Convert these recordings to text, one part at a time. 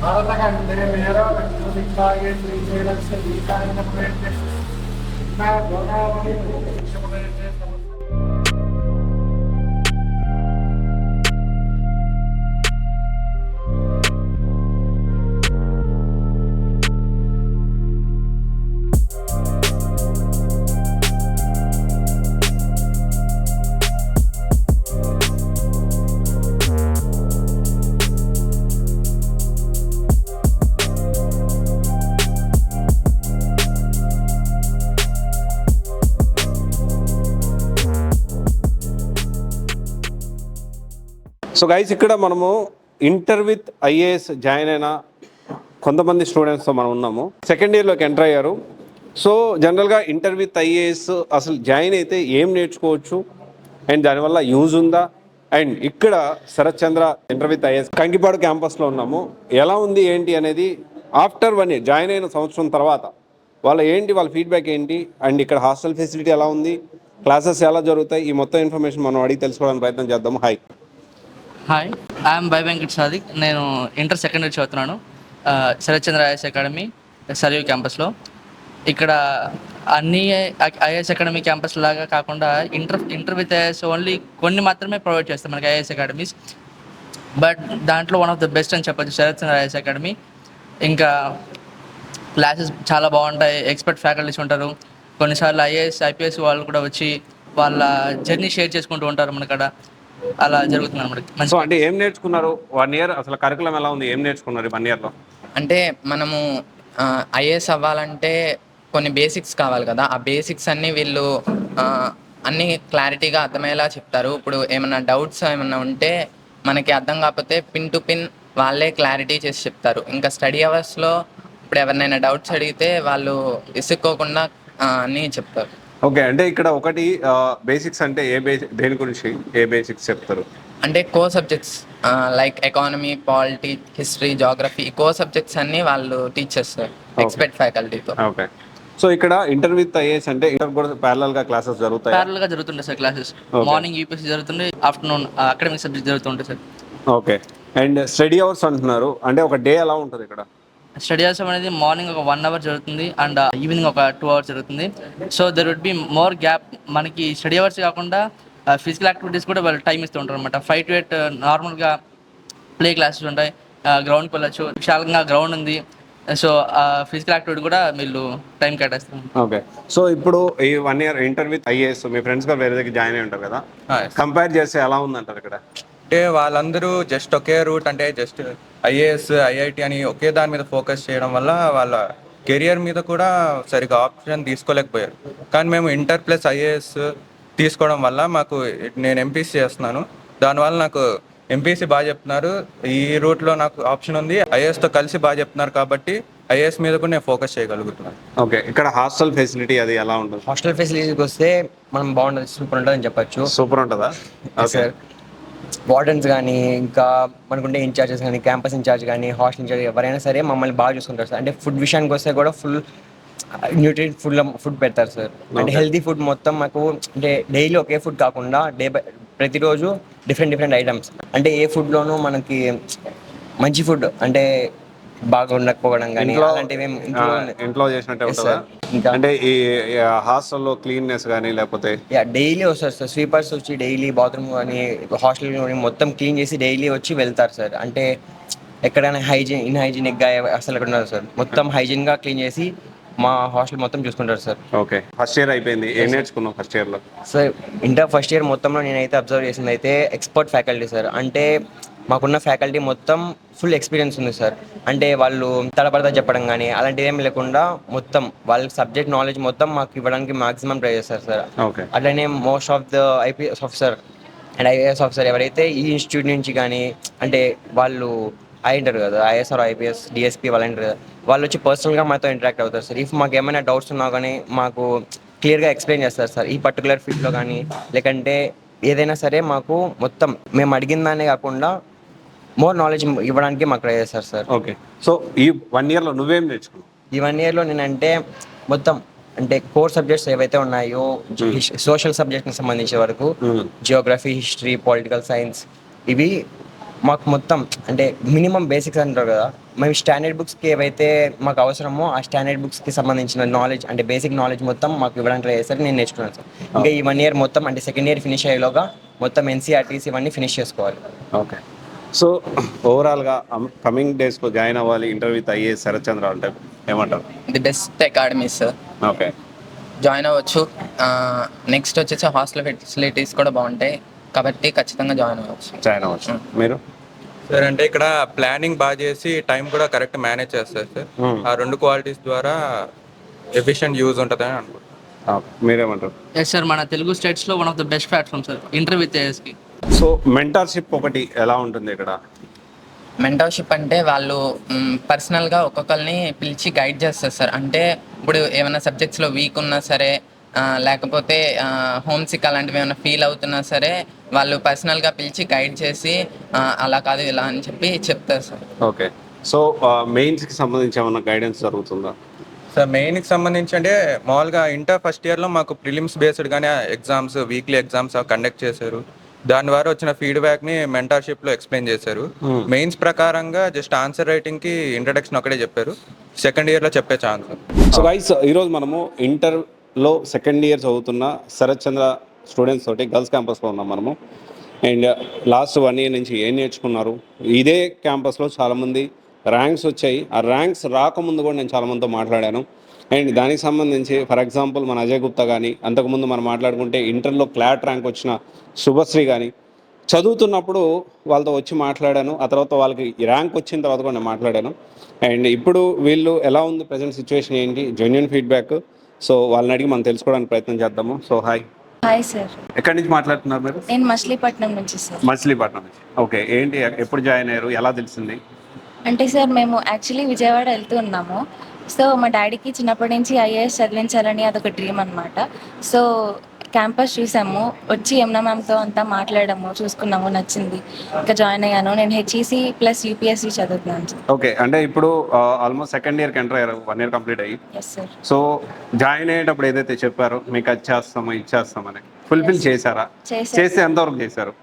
भरतखण्डे मेरा दक्षिणदिग्भागे श्रीशैलस्य ईशान्यप्रदेशे Godavari दक्षिणप्रदेशे so guys ఇక్కడ మనము ఇంటర్ విత్ ఐఏఎస్ జాయిన్ అయిన కొంతమంది స్టూడెంట్స్తో మనం ఉన్నాము. సెకండ్ ఇయర్లోకి ఎంటర్ అయ్యారు. సో జనరల్గా ఇంటర్ విత్ ఐఏఎస్ అసలు జాయిన్ అయితే ఏం నేర్చుకోవచ్చు అండ్ దానివల్ల యూజ్ ఉందా, అండ్ ఇక్కడ శరత్ చంద్ర ఇంటర్ విత్ ఐఏఎస్ కంకిపాడు క్యాంపస్లో ఉన్నాము. ఎలా ఉంది ఏంటి అనేది ఆఫ్టర్ 1 ఇయర్ జాయిన్ అయిన సంవత్సరం తర్వాత వాళ్ళ ఫీడ్బ్యాక్ ఏంటి, అండ్ ఇక్కడ హాస్టల్ ఫెసిలిటీ ఎలా ఉంది, క్లాసెస్ ఎలా జరుగుతాయి, ఈ మొత్తం ఇన్ఫర్మేషన్ మనం అడిగి తెలుసుకోవడానికి ప్రయత్నం చేద్దాము. Hi, I'm by Venkat Sadiq. నేను ఇంటర్ సెకండ్ ఇయర్ చదువుతున్నాను శరత్ చంద్ర ఐఏఎస్ అకాడమీ సరియూ క్యాంపస్లో. ఇక్కడ అన్ని ఐఏఎస్ అకాడమీ క్యాంపస్ లాగా కాకుండా ఇంటర్ విత్ ఐఏఎస్ ఓన్లీ కొన్ని మాత్రమే ప్రొవైడ్ చేస్తాం మనకి ఐఏఎస్ అకాడమీస్. బట్ దాంట్లో వన్ ఆఫ్ ద బెస్ట్ అని చెప్పచ్చు శరత్ చంద్ర ఐఏఎస్ అకాడమీ. ఇంకా క్లాసెస్ చాలా బాగుంటాయి, ఎక్స్పర్ట్ ఫ్యాకల్టీస్ ఉంటారు. కొన్నిసార్లు ఐఏఎస్ ఐపీఎస్ వాళ్ళు కూడా వచ్చి వాళ్ళ జర్నీ షేర్ చేసుకుంటూ ఉంటారు మనకడ. అలా జరుగుతుంది అనమాట. సో అంటే ఏం నేర్చుకున్నారు 1 ఇయర్, అసలు కరికులం ఎలా ఉంది, ఏం నేర్చుకున్నారు 1 ఇయర్లో? అంటే మనము ఐఏఎస్ అవ్వాలంటే కొన్ని బేసిక్స్ కావాలి కదా, ఆ బేసిక్స్ అన్నీ వీళ్ళు అన్నీ క్లారిటీగా అర్థమయ్యేలా చెప్తారు. ఇప్పుడు ఏమైనా డౌట్స్ ఏమైనా ఉంటే మనకి అర్థం కాకపోతే పిన్ టు పిన్ వాళ్ళే క్లారిటీ చేసి చెప్తారు. ఇంకా స్టడీ అవర్స్లో ఇప్పుడు ఎవరినైనా డౌట్స్ అడిగితే వాళ్ళు విసుక్కోకుండా అన్నీ చెప్తారు. ఓకే, అంటే ఇక్కడ ఒకటి బేసిక్స్ అంటే దేని గురించి ఏ బేసిక్స్ చెప్తారు? అంటే core subjects like economy, polity, history, geography, ఈ కోర్ సబ్జెక్ట్స్ అన్ని వాళ్ళు టీచ్ చేస్తారు ఎక్స్పర్ట్ ఫ్యాకల్టీతో. ఓకే, సో ఇక్కడ ఇంటర్ విత్ ఐఏఎస్ అంటే ఇంటర్ కూడా ప్యారలల్ గా క్లాసెస్ జరుగుతాయి? ప్యారలల్ గా జరుగుతుంటాయి సార్ క్లాసెస్. మార్నింగ్ యూపీఎస్సీ జరుగుతుంది, ఆఫ్టర్నూన్ అకాడమిక్ సబ్జెక్ట్ జరుగుతుంటాయి sir. Okay, and study hours అంటున్నారు, అంటే ఒక డే ఎలా ఉంటుంది ఇక్కడ? స్టడీ అవర్స్ అనేది మార్నింగ్ ఒక 1 అవర్ జరుగుతుంది అండ్ ఈవినింగ్ ఒక 2 అవర్స్ జరుగుతుంది. So there would be more gap. మనకి స్టడీ అవర్స్ కాకుండా ఫిజికల్ యాక్టివిటీస్ కూడా వాళ్ళు టైం ఇస్తూ ఉంటారు అనమాట. 5 to 8 నార్మల్గా ప్లే క్లాసెస్ ఉంటాయి, గ్రౌండ్కి వెళ్ళచ్చు, విశాలంగా గ్రౌండ్ ఉంది. సో ఫిజికల్ యాక్టివిటీ కూడా వీళ్ళు టైం కేటాయిస్తారు. ఓకే, సో ఇప్పుడు ఈ 1 year inter with IAS me friends గా వేరే దగ్గర జాయిన్ అయి ఉంటారు కదా, కంపేర్ చేస్తే ఎలా ఉందంటారు ఇక్కడ? అంటే వాళ్ళందరూ జస్ట్ ఒకే రూట్, అంటే జస్ట్ ఐఏఎస్, ఐఐటి అని ఒకే దాని మీద ఫోకస్ చేయడం వల్ల వాళ్ళ కెరియర్ మీద కూడా సరిగా ఆప్షన్ తీసుకోలేకపోయారు. కానీ మేము ఇంటర్ ప్లస్ ఐఏఎస్ తీసుకోవడం వల్ల నేను ఎంపీసీ చేస్తున్నాను, దానివల్ల నాకు ఎంపీసీ బాగా చెప్తున్నారు. ఈ రూట్లో నాకు ఆప్షన్ ఉంది, ఐఏఎస్తో కలిసి బాగా చెప్తున్నారు కాబట్టి ఐఏఎస్ మీద కూడా నేను ఫోకస్ చేయగలుగుతున్నాను. ఓకే, ఇక్కడ హాస్టల్ ఫెసిలిటీ అది ఎలా ఉంటుంది? హాస్టల్ ఫెసిలిటీకి వస్తే మనం బాగుంటుంది, సూపర్ ఉంటుంది అని చెప్పచ్చు. సూపర్ ఉంటుందా? సార్, వార్డెన్స్ కానీ ఇంకా మనకుండే ఇన్ఛార్జెస్ కానీ, క్యాంపస్ ఇన్ఛార్జ్ కానీ, హాస్టల్ ఇన్ఛార్జ్ ఎవరైనా సరే మమ్మల్ని బాగా చూసుకుంటారు సార్. అంటే ఫుడ్ విషయానికి వస్తే కూడా ఫుల్ న్యూట్రియంట్ ఫుడ్ పెడతారు సార్. అంటే హెల్తీ ఫుడ్ మొత్తం మాకు, అంటే డైలీ ఒకే ఫుడ్ కాకుండా ప్రతిరోజు డిఫరెంట్ ఐటమ్స్. అంటే ఏ ఫుడ్లోనూ మనకి మంచి ఫుడ్ అంటే బాగా ఉండకపోవడం కానీ అలాంటివి ఇంట్లో చేసినట్టే ఉంటుందా? అంటే ఈ హాస్టల్లో క్లీన్నెస్ కానీ లేకపోతే డైలీ వస్తారు సార్, స్వీపర్స్ వచ్చి డైలీ బాత్రూమ్ కానీ హాస్టల్ మొత్తం క్లీన్ చేసి డైలీ వచ్చి వెళ్తారు సార్. అంటే ఎక్కడైనా ఇన్హైజీనిక్గా అసలు ఎక్కడ ఉన్నారు సార్, మొత్తం హైజీన్గా క్లీన్ చేసి మా హాస్టల్ మొత్తం చూసుకుంటారు సార్. ఓకే, ఫస్ట్ ఇయర్ అయిపోయింది, ఏం నేర్చుకున్నాం ఫస్ట్ ఇయర్లో? సార్, ఇంటర్ ఫస్ట్ ఇయర్ మొత్తంలో నేనైతే అబ్జర్వ్ చేసింది అయితే ఎక్స్పర్ట్ ఫ్యాకల్టీ సార్. అంటే మాకున్న ఫ్యాకల్టీ మొత్తం ఫుల్ ఎక్స్పీరియన్స్ ఉంది సార్. అంటే వాళ్ళు తడబడతా చెప్పడం కానీ అలాంటివి ఏమి లేకుండా మొత్తం వాళ్ళ సబ్జెక్ట్ నాలెడ్జ్ మొత్తం మాకు ఇవ్వడానికి మాక్సిమం ట్రై చేస్తారు సార్. అట్లనే most of the IPS officer and IAS officer ఎవరైతే ఈ ఇన్స్టిట్యూట్ నుంచి కానీ, అంటే వాళ్ళు అయింటారు కదా, ఐఎస్ఆర్, ఐపీఎస్, డిఎస్పీ వాళ్ళు అంటారు కదా, వాళ్ళు వచ్చి పర్సనల్గా మాతో ఇంటరాక్ట్ అవుతారు సార్. ఇఫ్ మాకు ఏమైనా డౌట్స్ ఉన్నా కానీ మాకు క్లియర్గా ఎక్స్ప్లెయిన్ చేస్తారు సార్. ఈ పర్టికులర్ ఫీల్డ్లో కానీ లేకంటే ఏదైనా సరే మాకు మొత్తం మేము అడిగిన దానే కాకుండా మోర్ నాలెడ్జ్ ఇవ్వడానికి మాకు ట్రై చేస్తారు సార్. ఓకే, సో ఈ 1 ఇయర్లో నువ్వేం నేర్చుకున్నావు? ఈ 1 ఇయర్లో నేనంటే మొత్తం అంటే కోర్ సబ్జెక్ట్స్ ఏవైతే ఉన్నాయో సోషల్ సబ్జెక్ట్కి సంబంధించే వరకు జియోగ్రఫీ, హిస్టరీ, పొలిటికల్ సైన్స్, ఇవి మాకు మొత్తం అంటే మినిమం బేసిక్స్ అంటారు కదా, మేము స్టాండర్డ్ బుక్స్కి ఏవైతే మాకు అవసరమో ఆ స్టాండర్డ్ బుక్స్కి సంబంధించిన నాలెడ్జ్ అంటే బేసిక్ నాలెడ్జ్ మొత్తం మాకు ఇవ్వడానికి ట్రై చేస్తారు. నేను నేర్చుకున్నాను సార్. ఇంకా ఈ 1 year మొత్తం అంటే సెకండ్ ఇయర్ ఫినిష్ అయ్యేలోగా మొత్తం ఎన్సీఆర్టీసీ ఇవన్నీ ఫినిష్ చేసుకోవాలి. ఓకే. సో ఓవరాల్గా కమింగ్ డేస్లో జాయిన్ అవ్వాలి ఇంటర్వ్యూ విత్ ఐఏఎస్ శరత్ చంద్ర అంటే ఏమంటారు? The best academies, okay. Join అవ్వచ్చు. నెక్స్ట్ వచ్చేసి హాస్టల్ ఫెసిలిటీస్ కూడా బాగుంటాయి కాబట్టి ఖచ్చితంగా జాయిన్ అవ్వచ్చు. మీరు సార్ అంటే ఇక్కడ ప్లానింగ్ బాగా చేసి టైం కూడా కరెక్ట్ మేనేజ్ చేస్తారు సార్. ఆ 2 క్వాలిటీస్ ద్వారా ఎఫిషియెంట్ యూజ్ ఉంటుందని అనుకుంటున్నాను. మీరేమంటారు? ఎస్ సార్, మన తెలుగు స్టేట్స్లో one of the best platform sir inter with ఐఏఎస్కి. సో మెంటర్షిప్ ఒకటి ఎలా ఉంటుంది ఇక్కడ? మెంటర్షిప్ అంటే వాళ్ళు పర్సనల్గా ఒక్కొక్కరిని పిలిచి గైడ్ చేస్తారు సార్. అంటే ఇప్పుడు ఏమైనా సబ్జెక్ట్స్లో వీక్ ఉన్నా సరే, లేకపోతే హోమ్ సిక్ అలాంటివి ఏమైనా ఫీల్ అవుతున్నా సరే వాళ్ళు పర్సనల్గా పిలిచి గైడ్ చేసి అలా కాదు ఇలా అని చెప్పి చెప్తారు సార్. ఓకే. సో మెయిన్స్కి సంబంధించి ఏమైనా గైడెన్స్ జరుగుతుందా? సార్ మెయిన్కి సంబంధించి అంటే మామూలుగా ఇంటర్ ఫస్ట్ ఇయర్లో మాకు ప్రిలిమ్స్ బేస్డ్గానే ఎగ్జామ్స్, వీక్లీ ఎగ్జామ్స్ కండక్ట్ చేశారు. దాని ద్వారా వచ్చిన ఫీడ్బ్యాక్ని మెంటర్షిప్లో ఎక్స్ప్లెయిన్ చేశారు. మెయిన్స్ ప్రకారంగా జస్ట్ ఆన్సర్ రైటింగ్కి ఇంట్రడక్షన్ ఒకటే చెప్పారు. సెకండ్ ఇయర్లో చెప్పే ఛాన్స్. సో గైస్, ఈరోజు మనము ఇంటర్లో సెకండ్ ఇయర్ చదువుతున్న శరత్ చంద్ర స్టూడెంట్స్ తోటి గర్ల్స్ క్యాంపస్లో ఉన్నాం మనము. అండ్ లాస్ట్ 1 year నుంచి ఏం నేర్చుకున్నారు? ఇదే క్యాంపస్లో చాలామంది ర్యాంక్స్ వచ్చాయి. ఆ ర్యాంక్స్ రాకముందు కూడా నేను చాలామందితో మాట్లాడాను. అండ్ దానికి సంబంధించి ఫర్ ఎగ్జాంపుల్ మన అజయ్ గుప్తా కానీ, అంతకుముందు మనం మాట్లాడుకుంటే ఇంటర్లో క్లాట్ ర్యాంక్ వచ్చిన శుభశ్రీ కానీ, చదువుతున్నప్పుడు వాళ్ళతో వచ్చి మాట్లాడాను. ఆ తర్వాత వాళ్ళకి ర్యాంక్ వచ్చిన తర్వాత కూడా నేను మాట్లాడాను. అండ్ ఇప్పుడు వీళ్ళు ఎలా ఉంది, ప్రజెంట్ సిచ్యువేషన్ ఏంటి, జెన్యున్ ఫీడ్బ్యాక్. సో వాళ్ళని అడిగి మనం తెలుసుకోవడానికి ప్రయత్నం చేద్దాము. So hi sir. ఎక్కడి నుంచి మాట్లాడుతున్నారు మీరు? నేను మచిలీపట్నం నుంచి సార్. మచిలీపట్నం నుంచి. ఓకే. ఏంటి, ఎప్పుడు జాయిన్ అయ్యారు, ఎలా తెలిసింది? అంటే సార్ మేము యాక్చువల్లీ విజయవాడ వెళ్తూ ఉన్నాము. సో మా డాడీకి చిన్నప్పటి నుంచి ఐఏఎస్ చదివించాలని అదొక డ్రీమ్ అనమాట. సో క్యాంపస్ చూసాము, వచ్చి యమునా మ్యామ్తో అంతా మాట్లాడాము, చూసుకున్నాము, నచ్చింది, ఇంకా జాయిన్ అయ్యాను. నేను హెచ్ఈసి ప్లస్ యూపీఎస్సీ చదువుతున్నాను సార్. ఓకే. అంటే ఇప్పుడు ఆల్మోస్ట్ సెకండ్ ఇయర్కి ఎంటర్ అయ్యారు, 1 year కంప్లీట్ అయ్యి. Yes sir. సో జాయిన్ అయ్యేటప్పుడు ఏదైతే చెప్పారో మీకు అది ఇచ్చేస్తామని ఫుల్ఫిల్ చేశారా? చేస్తే ఎంతవరకు చేశారు?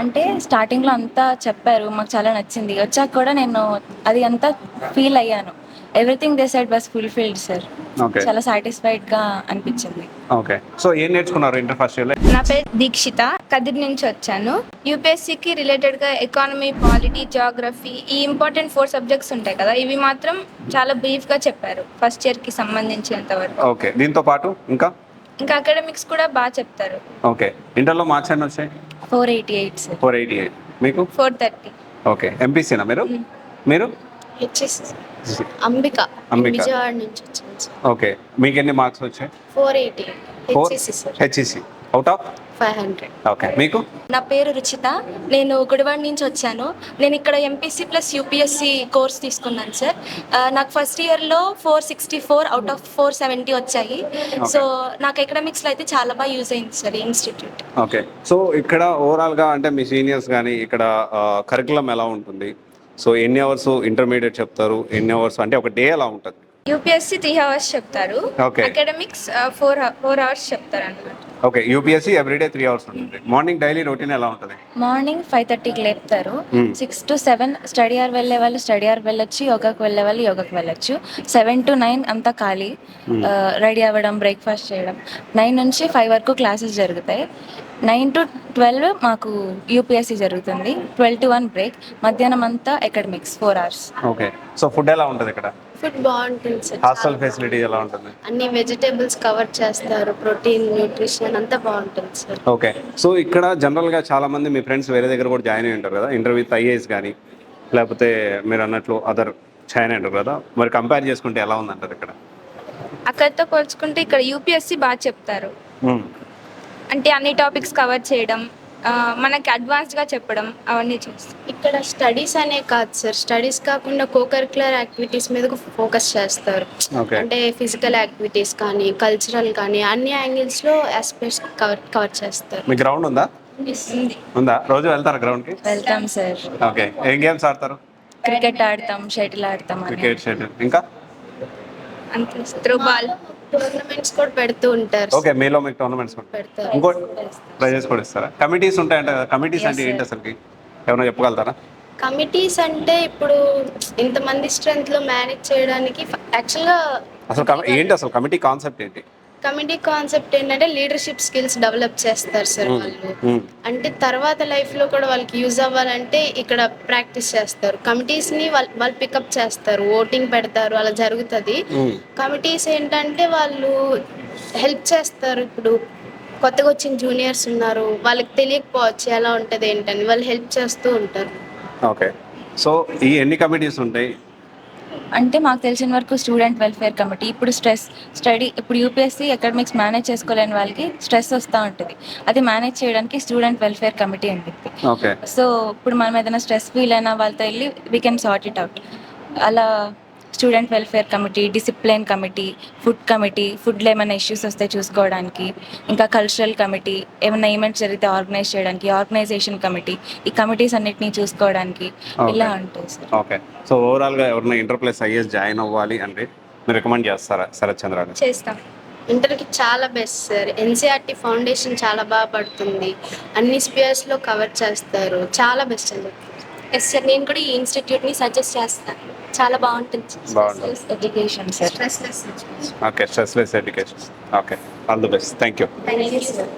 అంటే స్టార్టింగ్లో అంతా చెప్పారు, మాకు చాలా నచ్చింది. వచ్చాక కూడా నేను అది అంతా ఫీల్ అయ్యాను. Everything they said was fulfilled sir. Okay. చాలా సాటిస్ఫైడ్గా అనిపించింది. ఓకే. సో ఏం నేర్చుకున్నారు ఇంటర్ ఫస్ట్ ఇయర్లో? నా పేరు దీక్షిత, కదిరి నుంచి వచ్చాను. యూపీఎస్సీకి రిలేటెడ్గా ఎకానమీ, పాలిటీ, జాగ్రఫీ ఈ ఇంపార్టెంట్ 4 subjects ఉంటాయి కదా, ఇవి మాత్రం చాలా బ్రీఫ్గా చెప్పారు ఫస్ట్ ఇయర్కి సంబంధించినంత వరకు. ఓకే. దీంతో పాటు ఇంకా అకాడమిక్స్ కూడా బాగా చెప్తారు. ఓకే. ఇంటర్లో మార్క్స్ ఎన్ని వచ్చాయి? 488 సార్. 488. మీకు? 430. ఓకే. ఎంపీసీనా మీరు? మీరు? అంబిక, అంబిక. విజయవాడ నుంచి వచ్చాను సార్. ఓకే. మీకు ఎన్ని మార్క్స్ వచ్చాయి? 480. HEC out of 500. ఓకే. మీకు? నా పేరు రుచిత, నేను గుడివాడ నుంచి వచ్చాను. నేను ఇక్కడ ఎంపీసీ ప్లస్ యూపీఎస్సీ కోర్స్ తీసుకున్నాను సార్. నాకు ఫస్ట్ ఇయర్లో 464 అవుట్ ఆఫ్ 470 వచ్చాయి. సో నాకు ఎకనామిక్స్లో అయితే చాలా బాగా యూజ్ అయింది సార్ ఈ ఇన్స్టిట్యూట్. ఓకే. సో ఇక్కడ ఓవరాల్గా అంటే మీ సీనియర్స్ కానీ ఇక్కడ కరికులం ఎలా ఉంటుంది? సో ఎన్ని అవర్స్ ఇంటర్మీడియట్ చెప్తారు, ఎన్ని అవర్స్ అంటే ఒక డే ఎలా ఉంటుంది? యూపీఎస్సీ 3 hours చెప్తారు, అకాడమిక్స్ 4 hours చెప్తారు అన్నమాట. ఓకే. యూపీఎస్సీ ఎవ్రీడే 3 hours ఉంటుంది. మార్నింగ్ డైలీ రొటీన్ ఎలా ఉంటుంది? మార్నింగ్ 5:30కి లేపుతారు. 6 to 7 స్టడీ అవర్ వెళ్ళే వాళ్ళు స్టడీ అవర్ వెళ్ళొచ్చు, యోగాకి వెళ్ళే వాళ్ళు యోగాకి వెళ్ళొచ్చు. 7 to 9 అంతా ఖాళీ, రెడీ అవ్వడం, బ్రేక్ఫాస్ట్ చేయడం. 9 నుంచి 5 వరకు క్లాసెస్ జరుగుతాయి. 9 to 12 మాకు యూపీఎస్సీ జరుగుతుంది. 12 to 1 బ్రేక్. మధ్యాహ్నం అంతా academics 4 hours. Okay. So food ఎలా ఉంటుంది ఇక్కడ? ఫుడ్ బాగుంటుంది సార్. హాస్టల్ ఫెసిలిటీ ఎలా ఉంటుంది? అన్ని వెజిటేబుల్స్ కవర్ చేస్తారు, ప్రోటీన్, న్యూట్రిషన్ అంతా బాగుంటుంది సార్. ఓకే. సో ఇక్కడ జనరల్గా చాలా మంది మీ ఫ్రెండ్స్ వేరే దగ్గర కూడా జాయిన్ అయ్యి ఉంటారు కదా, ఇంటర్ విత్ ఐఏఎస్ కానీ లేకపోతే మీరు అన్నట్లు అదర్ జాయిన్ అయ్యి ఉంటారు కదా, మరి కంపేర్ చేసుకుంటే ఎలా ఉందంటారు ఇక్కడ? అక్కడితో పోల్చుకుంటే ఇక్కడ యూపీఎస్సీ బాగా చెప్తారు. అంటే అన్ని టాపిక్స్ కవర్ చేయడం, మనకి అడ్వాన్స్డ్గా చెప్పడం అవన్నీ చేస్తాం. ఇక్కడ స్టడీస్ అనే కాదు సార్, స్టడీస్ కాకుండా కోకరిక్యులర్ యాక్టివిటీస్ మీద ఫోకస్ చేస్తారు. అంటే ఫిజికల్ యాక్టివిటీస్ కానీ, కల్చరల్ కానీ అన్ని యాంగిల్స్లో ఆస్పెక్ట్స్ కవర్ చేస్తారు. మీ గ్రౌండ్ ఉందా? ఉందా? రోజు వెళ్తారా గ్రౌండ్కి? వెళ్తాం సార్. ఓకే. ఏం గేమ్స్ ఆడతారు? క్రికెట్ ఆడతాం, షటిల్ ఆడతాం. క్రికెట్, షటిల్, ఇంకా అంతే, త్రోబాల్. టోర్నమెంట్స్ కూడా పెడుతూ ఉంటారు. ఓకే. మీలో మీకు టోర్నమెంట్స్ ఇంకో ప్రైజెస్ కూడా ఇస్తారా? కమిటీస్ ఉంటాయంట కదా, కమిటీస్ అంటే ఏంటి అసలుకి ఏమైనా చెప్పగలుగుతారా? కమిటీస్ అంటే ఇప్పుడు ఇంతమంది స్ట్రెంత్లో మేనేజ్ చేయడానికి యాక్చువల్గా అసలు ఏంటి అసలు కమిటీ కాన్సెప్ట్ ఏంటి? కమిటీ కాన్సెప్ట్ ఏంటంటే లీడర్షిప్ స్కిల్స్ డెవలప్ చేస్తారు సార్ వాళ్ళు. అంటే తర్వాత లైఫ్లో కూడా వాళ్ళకి యూజ్ అవ్వాలంటే ఇక్కడ ప్రాక్టీస్ చేస్తారు. కమిటీస్ని వాళ్ళు పికప్ చేస్తారు, ఓటింగ్ పెడతారు, అలా జరుగుతుంది. కమిటీస్ ఏంటంటే వాళ్ళు హెల్ప్ చేస్తారు. ఇప్పుడు కొత్తగా వచ్చిన జూనియర్స్ ఉన్నారు, వాళ్ళకి తెలియకపోవచ్చు ఎలా ఉంటుంది ఏంటని, వాళ్ళు హెల్ప్ చేస్తూ ఉంటారు. ఓకే, సో ఈ ఎన్ని కమిటీస్ ఉంటాయి? అంటే మాకు తెలిసిన వరకు స్టూడెంట్ వెల్ఫేర్ కమిటీ, ఇప్పుడు ఇప్పుడు యూపీఎస్సీ అకాడమిక్స్ మేనేజ్ చేసుకోలేని వాళ్ళకి స్ట్రెస్ వస్తూ ఉంటుంది, అది మేనేజ్ చేయడానికి స్టూడెంట్ వెల్ఫేర్ కమిటీ ఉంటుంది. ఓకే, సో ఇప్పుడు మనం ఏదైనా స్ట్రెస్ ఫీల్ అయినా వాళ్ళతో వెళ్ళి we can sort it out. అలా student welfare committee, discipline committee, ఫుడ్లో ఏమైనా ఇష్యూస్ వస్తే చూసుకోవడానికి, ఇంకా కల్చరల్ కమిటీ, ఏమైనా ఈవెంట్స్ జరిగితే ఆర్గనైజ్ చేయడానికి ఆర్గనైజేషన్ కమిటీ, ఈ కమిటీస్ అన్నిటినీ చూసుకోవడానికి ఇలా ఉంటాయి సార్. ఓకే, సో ఓవరాల్గా ఎవరైనా ఇంటర్ ప్లస్ ఐఏఎస్ జాయిన్ అవ్వాలి అంటే మీరు రికమెండ్ చేస్తారా శరత్ చంద్ర గారు? చేస్తాం. ఇంటర్కి చాలా బెస్ట్ సార్. ఎన్సీఆర్టీ ఫౌండేషన్ చాలా బాగా పడుతుంది, అన్ని స్పియర్స్లో కవర్ చేస్తారు, చాలా బెస్ట్ అని చెప్తారు. ఎస్ సార్, నేను కూడా ఈ ఇన్స్టిట్యూట్ని సజెస్ట్ చేస్తాను, చాలా బాగుంటుంది. Education sir. Stressless education. Okay, stressless education. Okay, all the best. Thank you. Thank you sir.